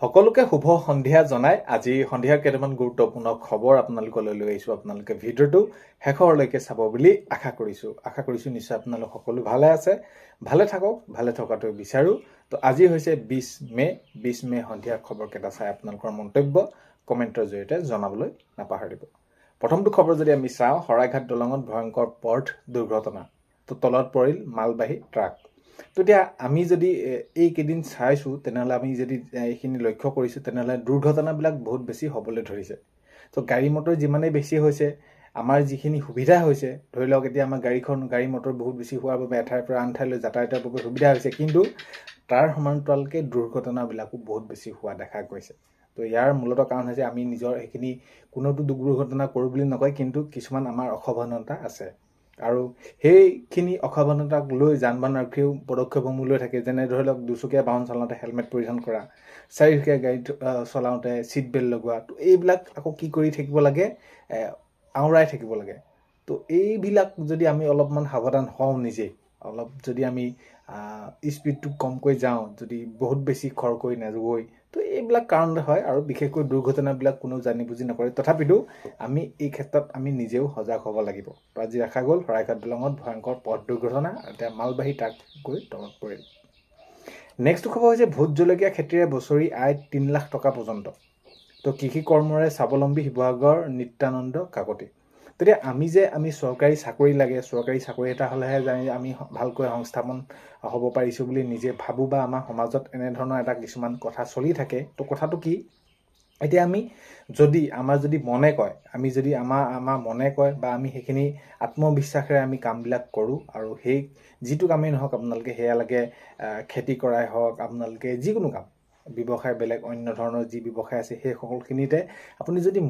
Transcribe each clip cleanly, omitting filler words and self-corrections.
সকলোকে শুভ সন্ধিয়া জনাই আজি সন্ধিয়াৰ কেইটামান গুৰুত্বপূৰ্ণ খবৰ আপোনালোকলৈ লৈ আহিছোঁ। আপোনালোকে ভিডিঅ'টো শেষৰলৈকে চাব বুলি আশা কৰিছোঁ নিশ্চয় আপোনালোক সকলো ভালে আছে, ভালে থাকক, ভালে থকাটো বিচাৰোঁ। তো আজি হৈছে 20 মে সন্ধিয়াৰ খবৰকেইটা চাই আপোনালোকৰ মন্তব্য কমেণ্টৰ জৰিয়তে জনাবলৈ নাপাহৰিব। প্ৰথমটো খবৰ যদি আমি চাওঁ, শৰাইঘাট দলঙত ভয়ংকৰ পথ দুৰ্ঘটনা, তো তলত পৰিল মালবাহী ট্ৰাক। তো এতিয়া আমি যদি এইকেইদিন চাইছোঁ তেনেহ'লে আমি যদি এইখিনি লক্ষ্য কৰিছোঁ তেনেহ'লে দুৰ্ঘটনাবিলাক বহুত বেছি হ'বলৈ ধৰিছে। তো গাড়ী মটৰ যিমানেই বেছি হৈছে, আমাৰ যিখিনি সুবিধা হৈছে, ধৰি লওক এতিয়া আমাৰ গাড়ী মটৰ বহুত বেছি হোৱাৰ বাবে এঠাইৰ পৰা আন ঠাইলৈ যাতায়াতৰ বাবে সুবিধা হৈছে, কিন্তু তাৰ সমান্তৰালকৈ দুৰ্ঘটনাবিলাকো বহুত বেছি হোৱা দেখা গৈছে। তো ইয়াৰ মূলত কাৰণ হৈছে আমি নিজৰ সেইখিনি কোনোতো দুৰ্ঘটনা কৰোঁ বুলি নকয়, কিন্তু কিছুমান আমাৰ অসাৱধানতা আছে আৰু সেইখিনি অসাৱধানতাক লৈ যান বাহন আৰক্ষীয়েও পদক্ষেপসমূহ লৈ থাকে। যেনে ধৰি লওক দুচকীয়া বাহন চলাওঁতে হেলমেট পৰিধান কৰা, চাৰিচকীয়া গাড়ী চলাওঁতে ছিট বেল্ট লগোৱা, তো এইবিলাক আকৌ কি কৰি থাকিব লাগে, আওৰাই থাকিব লাগে। তো এইবিলাক যদি আমি অলপমান সাৱধান হওঁ নিজেই, অলপ যদি আমি স্পীডটো কমকৈ যাওঁ, যদি বহুত বেছি খৰকৈ নাযায়, তো এইবিলাক কাৰণতে হয় আৰু বিশেষকৈ দুৰ্ঘটনাবিলাক কোনেও জানি বুজি নকৰে। তথাপিতো আমি এই ক্ষেত্ৰত আমি নিজেও সজাগ হ'ব লাগিব। তো আজি দেখা গ'ল শৰাইঘাট দলঙত ভয়ংকৰ পথ দুৰ্ঘটনা, এতিয়া মালবাহী ট্ৰাক গৈ তলত পৰিল। নেক্সট খবৰ হৈছে ভোট জলকীয়া খেতিৰে বছৰি আয় 3 লাখ টকা পৰ্যন্ত। তো কৃষি কৰ্মৰে স্বাৱলম্বী শিৱসাগৰ নিত্যানন্দ কাকতি। তেতিয়া আমি চৰকাৰী চাকৰি লাগে, চৰকাৰী চাকৰি এটা হ'লেহে আমি ভালকৈ সংস্থাপন হ'ব পাৰিছোঁ বুলি নিজে ভাবোঁ, বা আমাৰ সমাজত এনেধৰণৰ এটা কিছুমান কথা চলি থাকে। তো কথাটো কি, এতিয়া আমাৰ যদি মনে কয়, আমাৰ মনে কয় বা আমি সেইখিনি আত্মবিশ্বাসেৰে আমি কামবিলাক কৰোঁ, আৰু সেই যিটো কামেই নহওক আপোনালোকে, সেয়া লাগে খেতি কৰাই হওক, আপোনালোকে যিকোনো কাম, ব্যৱসায় বেলেগ অন্য ধৰণৰ যি ব্যৱসায় আছে, সেই সকলোখিনিতে আপুনি যদি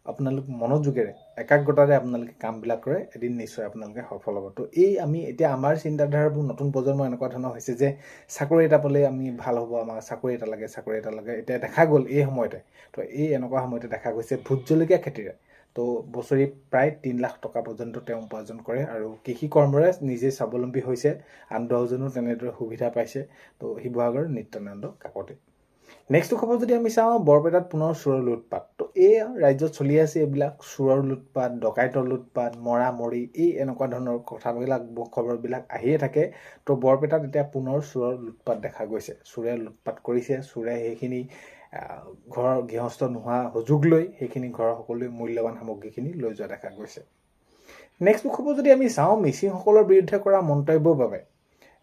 আপোনালোক মনোযোগেৰে একাগ্ৰতাৰে আপোনালোকে কামবিলাক কৰে, এদিন নিশ্চয় আপোনালোকে সফল হ'ব। তো এতিয়া আমাৰ চিন্তাধাৰাবোৰ নতুন প্ৰজন্ম এনেকুৱা ধৰণৰ হৈছে যে চাকৰি এটা পালে আমি ভাল হ'ব, আমাৰ চাকৰি এটা লাগে। এতিয়া দেখা গ'ল এই সময়তে, তো এনেকুৱা সময়তে দেখা গৈছে ভোট জলকীয়া খেতিৰে তো বছৰি প্ৰায় 3 লাখ টকা পৰ্যন্ত তেওঁ উপাৰ্জন কৰে, আৰু কৃষি কৰ্মৰে নিজে স্বাৱলম্বী হৈছে। আন 10জনো তেনেদৰে সুবিধা পাইছে। তো শিৱসাগৰ নিত্যানন্দ কাকতি। নেক্সট খবৰ যদি আমি চাওঁ, বৰপেটাত পুনৰ চোৰৰ লুটপাট। তো এই ৰাজ্যত চলি আছে এইবিলাক চোৰৰ লুটপাট, ডকাইতৰ লুটপাট, মৰি এনেকুৱা ধৰণৰ খবৰবিলাক আহিয়ে থাকে। তো বৰপেটাত এতিয়া পুনৰ চোৰৰ লুটপাট দেখা গৈছে। চোৰে লুটপাট কৰিছে, চোৰে সেইখিনি ঘৰৰ গৃহস্থ নোহোৱা সুযোগ লৈ সেইখিনি ঘৰৰ সকলোৱে মূল্যৱান সামগ্ৰীখিনি লৈ যোৱা দেখা গৈছে। নেক্সট খবৰ যদি আমি চাওঁ, মিচিংসকলৰ বিৰুদ্ধে কৰা মন্তব্যৰ বাবে,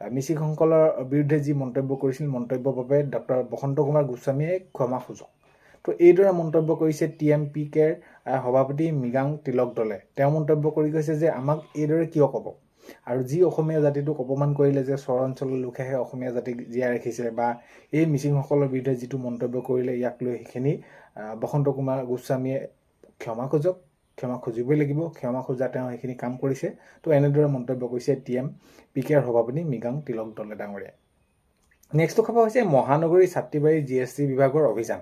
মিচিংসকলৰ বিৰুদ্ধে যি মন্তব্য কৰিছিল, মন্তব্যৰ বাবে ডক্টৰ বসন্ত কুমাৰ গোস্বামীয়ে ক্ষমা খোজক। তো এইদৰে মন্তব্য কৰিছে TMPKৰ সভাপতি মৃগাং তিলক দলে। তেওঁ মন্তব্য কৰি কৈছে যে আমাক এইদৰে কিয় ক'ব, আৰু যি অসমীয়া জাতিটোক অপমান কৰিলে, যে চৰ অঞ্চলৰ লোকেহে অসমীয়া জাতিক জীয়াই ৰাখিছে, বা এই মিচিংসকলৰ বিৰুদ্ধে যিটো মন্তব্য কৰিলে, ইয়াক লৈ সেইখিনি বসন্ত কুমাৰ গোস্বামীয়ে ক্ষমা খোজক, ক্ষমা খুজিবই লাগিব, ক্ষমা খোজা তেওঁ সেইখিনি কাম কৰিছে। তো এনেদৰে মন্তব্য কৰিছে TMPKৰ সভাপতি মৃগাং তিলক দলে ডাঙৰীয়াই। নেক্সট খবৰ হৈছে মহানগৰী ছাত্ৰীবাৰী GST বিভাগৰ অভিযান।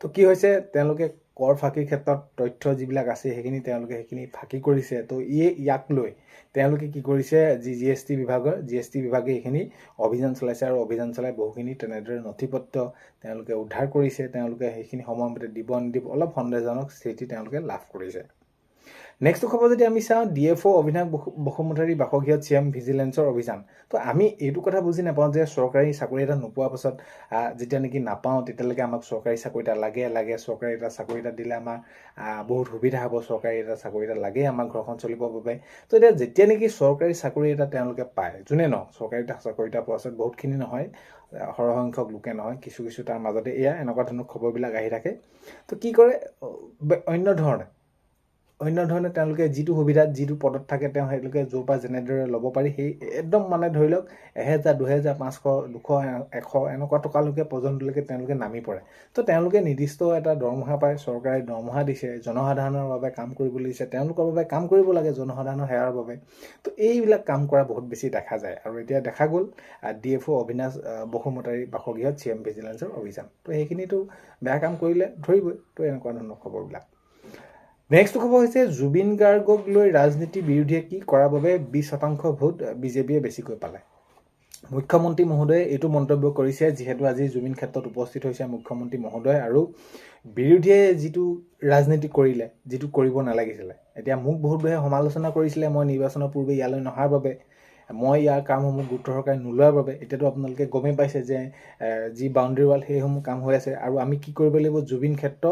তো কি হৈছে, তেওঁলোকে কৰ ফাঁকিৰ ক্ষেত্ৰত তথ্য যিবিলাক আছে সেইখিনি ফাঁকি কৰিছে। তো ইয়াক লৈ তেওঁলোকে কি কৰিছে, GST বিভাগে এইখিনি অভিযান চলাইছে, আৰু অভিযান চলাই বহুখিনি তেনেদৰে নথি পত্ৰ তেওঁলোকে উদ্ধাৰ কৰিছে। তেওঁলোকে সেইখিনি সময়মতে দিব নিদিব অলপ সন্দেহজনক স্থিতি তেওঁলোকে লাভ কৰিছে। নেক্সট খবৰ যদি আমি চাওঁ, DFO অবিনাশ বসুমতাৰী বাসগৃহত CM ভিজিলেন্সৰ অভিযান। তো আমি এইটো কথা বুজি নাপাওঁ যে চৰকাৰী চাকৰি এটা নোপোৱাৰ পাছত যেতিয়া নেকি নাপাওঁ, তেতিয়ালৈকে আমাক চৰকাৰী চাকৰি এটা লাগে, চৰকাৰী এটা চাকৰি এটা দিলে আমাৰ বহুত সুবিধা হ'ব, চৰকাৰী এটা চাকৰি এটা লাগে আমাৰ ঘৰখন চলিবৰ বাবে। তো এতিয়া যেতিয়া নেকি চৰকাৰী চাকৰি এটা তেওঁলোকে পায়, যোনে নহওক, চৰকাৰী চাকৰি এটা পোৱাৰ পাছত বহুতখিনি নহয়, সৰহসংখ্যক লোকে নহয়, কিছু তাৰ মাজতে এনেকুৱা ধৰণৰ খবৰবিলাক আহি থাকে। তো কি কৰে, অন্য ধৰণে তেওঁলোকে যিটো সুবিধাত যিটো পদত থাকে, তেওঁলোকে য'ৰ পৰা যেনেদৰে ল'ব পাৰি, সেই একদম ধৰি লওক 1000, 2000, 500, 200, 100 এনেকুৱা টকালৈকে পৰ্যন্তলৈকে তেওঁলোকে নামি পৰে। তো তেওঁলোকে নিৰ্দিষ্ট এটা দৰমহা পায়, চৰকাৰে দৰমহা দিছে, জনসাধাৰণৰ বাবে কাম কৰিবলৈ দিছে, তেওঁলোকৰ বাবে কাম কৰিব লাগে, জনসাধাৰণৰ সেৱাৰ বাবে। তো এইবিলাক কাম কৰা বহুত বেছি দেখা যায়, আৰু এতিয়া দেখা গ'ল DFO অবিনাশ বসুমতাৰী বাসগৃহত CM ভিজিলেন্সৰ অভিযান। তো সেইখিনিতো বেয়া কাম কৰিলে ধৰিবই। তো এনেকুৱা ধৰণৰ খবৰবিলাক। নেক্সট খবৰ হৈছে জুবিন গাৰ্গক লৈ ৰাজনীতি বিৰোধীয়ে কি কৰাৰ বাবে 20% ভোট BJPয়ে বেছিকৈ পালে। মুখ্যমন্ত্ৰী মহোদয়ে এইটো মন্তব্য কৰিছে যিহেতু আজি জুবিন ক্ষেত্ৰত উপস্থিত হৈছে মুখ্যমন্ত্ৰী মহোদয় আৰু বিৰোধীয়ে যিটো ৰাজনীতি কৰিলে যিটো কৰিব নালাগিছিলে এতিয়া মোক বহুতে সমালোচনা কৰিছিলে মই নিৰ্বাচনৰ পূৰ্বে ইয়ালৈ নহাৰ বাবে মই ইয়াৰ কামসমূহ গুৰুত্ব সহকাৰে নোলোৱাৰ বাবে এতিয়াতো আপোনালোকে গমেই পাইছে যে যি বাউণ্ডেৰী ৱাল সেইসমূহ কাম হৈ আছে আৰু আমি কি কৰিব লাগিব জুবিন ক্ষেত্ৰ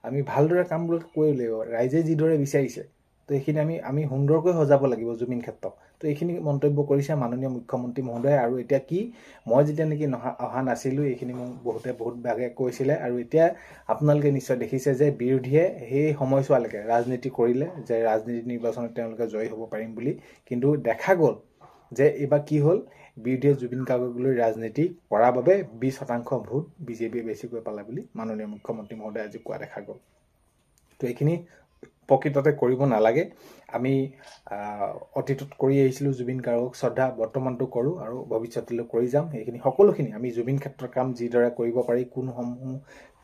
আমি ভালদৰে কামবোৰ কৰিব লাগিব ৰাইজে যিদৰে বিচাৰিছে তো এইখিনি আমি সুন্দৰকৈ সজাব লাগিব জুবিন ক্ষেত্ৰক তো এইখিনি মন্তব্য কৰিছে মাননীয় মুখ্যমন্ত্ৰী মহোদয় আৰু এতিয়া কি মই যেতিয়া নেকি অহা নাছিলোঁ এইখিনি মোক বহুত ভাগে কৈছিলে আৰু এতিয়া আপোনালোকে নিশ্চয় দেখিছে যে বিৰোধীয়ে সেই সময়ছোৱালৈকে ৰাজনীতি কৰিলে যে ৰাজনীতি নিৰ্বাচনত তেওঁলোকে জয়ী হ'ব পাৰিম বুলি কিন্তু দেখা গ'ল যে এইবাৰ কি হ'ল বিৰোধীয়ে জুবিন গাৰ্গক লৈ ৰাজনীতি কৰাৰ বাবে 20% ভোট বিজেপিয়ে বেছিকৈ পালে বুলি মাননীয় মুখ্যমন্ত্ৰী মহোদয়ে আজি কোৱা দেখা গ'ল তো এইখিনি প্ৰকৃততে কৰিব নালাগে আমি অতীতত কৰি আহিছিলোঁ জুবিন গাৰ্গক শ্ৰদ্ধা বৰ্তমানটো কৰোঁ আৰু ভৱিষ্যতলৈ কৰি যাম সেইখিনি সকলোখিনি আমি জুবিন ক্ষেত্ৰৰ কাম যিদৰে কৰিব পাৰি কোনসমূহ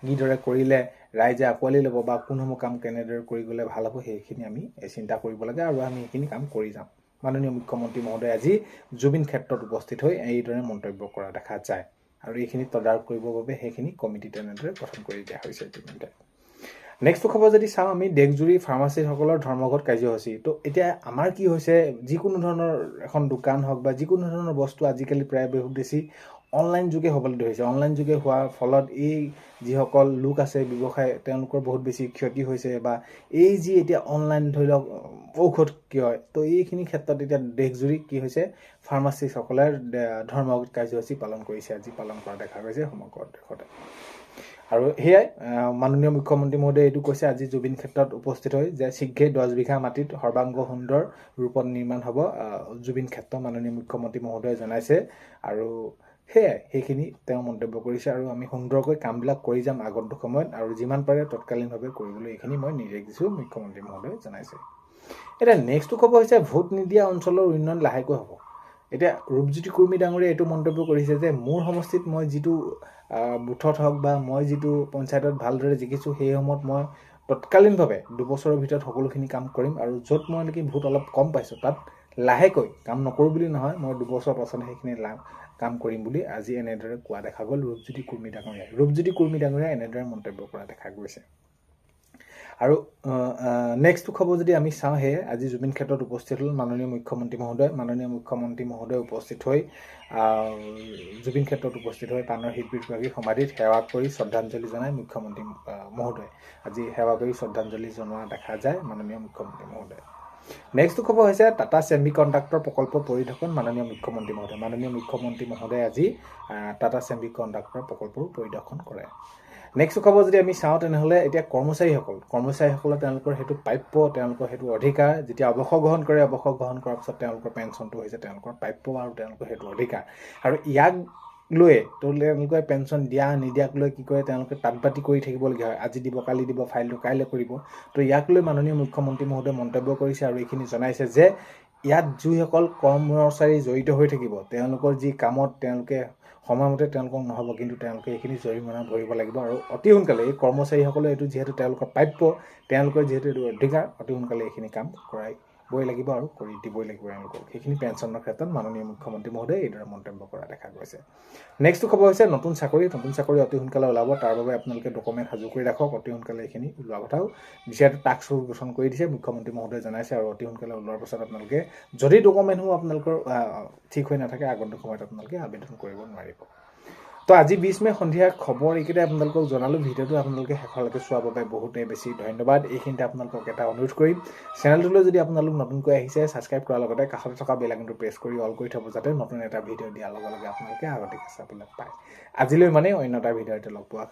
কিদৰে কৰিলে ৰাইজে আঁকোৱালি ল'ব বা কোনসমূহ কাম কেনেদৰে কৰি গ'লে ভাল হ'ব সেইখিনি আমি চিন্তা কৰিব লাগে আৰু আমি সেইখিনি কাম কৰি যাম মাননীয় মুখ্যমন্ত্ৰী মহোদয় আজি জুবিন ক্ষেত্ৰত উপস্থিত হৈ এইদৰে মন্তব্য কৰা দেখা যায় আৰু এইখিনি তদাৰক কৰিবৰ বাবে সেইখিনি কমিটি তেনেদৰে গঠন কৰি দিয়া হৈছে ইতিমধ্যে নেক্সট খবৰ যদি চাওঁ আমি দেশজুৰি ফাৰ্মাচিষ্টসকলৰ ধৰ্মঘট কাৰ্যসূচী তো এতিয়া আমাৰ কি হৈছে যিকোনো ধৰণৰ এখন দোকান হওক বা যিকোনো ধৰণৰ বস্তু আজিকালি প্ৰায় বহুত বেছি অনলাইন যোগে হ'বলৈ ধৰিছে অনলাইন যোগে হোৱাৰ ফলত এই যিসকল লোক আছে ব্যৱসায় তেওঁলোকৰ বহুত বেছি ক্ষতি হৈছে বা এই যি এতিয়া অনলাইন ধৰি লওক ঔষধ কি হয় তো এইখিনি ক্ষেত্ৰত এতিয়া দেশজুৰি কি হৈছে ফাৰ্মাচিষ্টসকলে ধৰ্মঘট কাৰ্যসূচী পালন কৰিছে আজি পালন কৰা দেখা গৈছে সমগ্ৰ দেশতে আৰু সেয়াই মাননীয় মুখ্যমন্ত্ৰী মহোদয়ে এইটো কৈছে আজি জুবিন ক্ষেত্ৰত উপস্থিত হৈ যে শীঘ্ৰেই 10 বিঘা মাটিত সৰ্বাংগ সুন্দৰ ৰূপত নিৰ্মাণ হ'ব জুবিন ক্ষেত্ৰ মাননীয় মুখ্যমন্ত্ৰী মহোদয়ে জনাইছে আৰু সেয়াই সেইখিনি তেওঁ মন্তব্য কৰিছে আৰু আমি সুন্দৰকৈ কামবিলাক কৰি যাম আগন্তুক সময়ত আৰু যিমান পাৰে তৎকালীনভাৱে কৰিবলৈ এইখিনি মই নিৰ্দেশ দিছোঁ মুখ্যমন্ত্ৰী মহোদয়ে জনাইছে এতিয়া নেক্সটটো খবৰ হৈছে ভোট নিদিয়া অঞ্চলৰ উন্নয়ন লাহেকৈ হ'ব এতিয়া ৰূপজ্যোতি কুৰ্মী ডাঙৰীয়াই এইটো মন্তব্য কৰিছে যে মোৰ সমষ্টিত মই যিটো বুথত হওক বা মই যিটো পঞ্চায়তত ভালদৰে জিকিছোঁ সেই সময়ত মই তৎকালীনভাৱে 2 বছৰৰ ভিতৰত সকলোখিনি কাম কৰিম আৰু য'ত মই নেকি ভোট অলপ কম পাইছোঁ তাত লাহেকৈ কাম নকৰোঁ বুলি নহয় মই 2 বছৰ পাছত সেইখিনি কাম কৰিম বুলি আজি এনেদৰে কোৱা দেখা গ'ল ৰূপজ্যোতি কুৰ্মী ডাঙৰীয়াই এনেদৰে মন্তব্য কৰা দেখা গৈছে আৰু নেক্সট খবৰ যদি আমি চাওঁ সেয়ে আজি জুবিন ক্ষেত্ৰত উপস্থিত হ'ল মাননীয় মুখ্যমন্ত্ৰী মহোদয় উপস্থিত হৈ জুবিন ক্ষেত্ৰত উপস্থিত হৈ প্ৰাণৰ শিল্পীগৰাকীৰ সমাধিত সেৱা কৰি শ্ৰদ্ধাঞ্জলি জনাই মুখ্যমন্ত্ৰী মহোদয় আজি সেৱা কৰি শ্ৰদ্ধাঞ্জলি জনোৱা দেখা যায় মাননীয় মুখ্যমন্ত্ৰী মহোদয় নেক্সট খবৰ হৈছে টাটা ছেমিকণ্ডাক্টৰ প্ৰকল্প পৰিদৰ্শন মাননীয় মুখ্যমন্ত্ৰী মহোদয় আজি টাটা ছেমিকণ্ডাক্টৰ প্ৰকল্পৰ পৰিদৰ্শন কৰে নেক্সট খবৰ যদি আমি চাওঁ তেনেহ'লে এতিয়া কৰ্মচাৰীসকলে তেওঁলোকৰ সেইটো প্ৰাপ্য তেওঁলোকৰ সেইটো অধিকাৰ যেতিয়া অৱসৰ গ্ৰহণ কৰাৰ পিছত তেওঁলোকৰ পেঞ্চনটো হৈছে তেওঁলোকৰ প্ৰাপ্য আৰু তেওঁলোকৰ সেইটো অধিকাৰ আৰু ইয়াক লৈ তেওঁলোকে পেঞ্চন দিয়া নিদিয়াক লৈ কি কৰে তেওঁলোকে তাঁতবাতি কৰি থাকিবলগীয়া হয় আজি দিব কালি দিব ফাইলটো কাইলৈ কৰিব তো ইয়াক লৈ মাননীয় মুখ্যমন্ত্ৰী মহোদয়ে মন্তব্য কৰিছে আৰু এইখিনি জনাইছে যে ইয়াত যিসকল কৰ্মচাৰী জড়িত হৈ থাকিব তেওঁলোকৰ যি কামত তেওঁলোকে সময়মতে তেওঁলোকক নহ'ব কিন্তু তেওঁলোকে এইখিনি জৰিমনা ভৰিব লাগিব আৰু অতি সোনকালে এই কৰ্মচাৰীসকলে এইটো যিহেতু তেওঁলোকৰ প্ৰাপ্য তেওঁলোকৰ যিহেতু এইটো অধিকাৰ অতি সোনকালে এইখিনি কাম কৰাবই লাগিব আৰু কৰি দিবই লাগিব তেওঁলোকক সেইখিনি পেঞ্চনৰ ক্ষেত্ৰত মাননীয় মুখ্যমন্ত্ৰী মহোদয়ে এইদৰে মন্তব্য কৰা দেখা গৈছে নেক্সট খবৰ হৈছে নতুন চাকৰি অতি সোনকালে ওলাব তাৰ বাবে আপোনালোকে ডকুমেণ্ট সাজু কৰি ৰাখক অতি সোনকালে এইখিনি ওলোৱা কথাও যিহেতু টাস্ক ফ'ৰ্চ গঠন কৰি দিছে মুখ্যমন্ত্ৰী মহোদয়ে জনাইছে আৰু অতি সোনকালে ওলোৱাৰ পাছত আপোনালোকে যদি ডকুমেণ্টসমূহ আপোনালোকৰ ঠিক হৈ নাথাকে আগন্তুক সময়ত আপোনালোকে আবেদন কৰিব নোৱাৰিব তো আজি 20 মে সন্ধিয়া খবৰ এইকেইটাই আপোনালোকক জনালোঁ ভিডিঅ'টো আপোনালোকে শেষলৈকে চোৱাৰ বাবে বহুতেই বেছি ধন্যবাদ এইখিনিতে আপোনালোকক এটা অনুৰোধ কৰিম চেনেলটোলৈ যদি আপোনালোক নতুনকৈ আহিছে ছাবস্ক্ৰাইব কৰাৰ লগতে কাষতে থকা বেল আইকনটো প্ৰেছ কৰি অল কৰি থ'ব যাতে নতুন এটা ভিডিঅ' দিয়াৰ লগে লগে আপোনালোকে আগতীয়াকৈ চাবলৈ পায় আজিলৈ মানে অন্য এটা ভিডিঅ'তে লগ পোৱা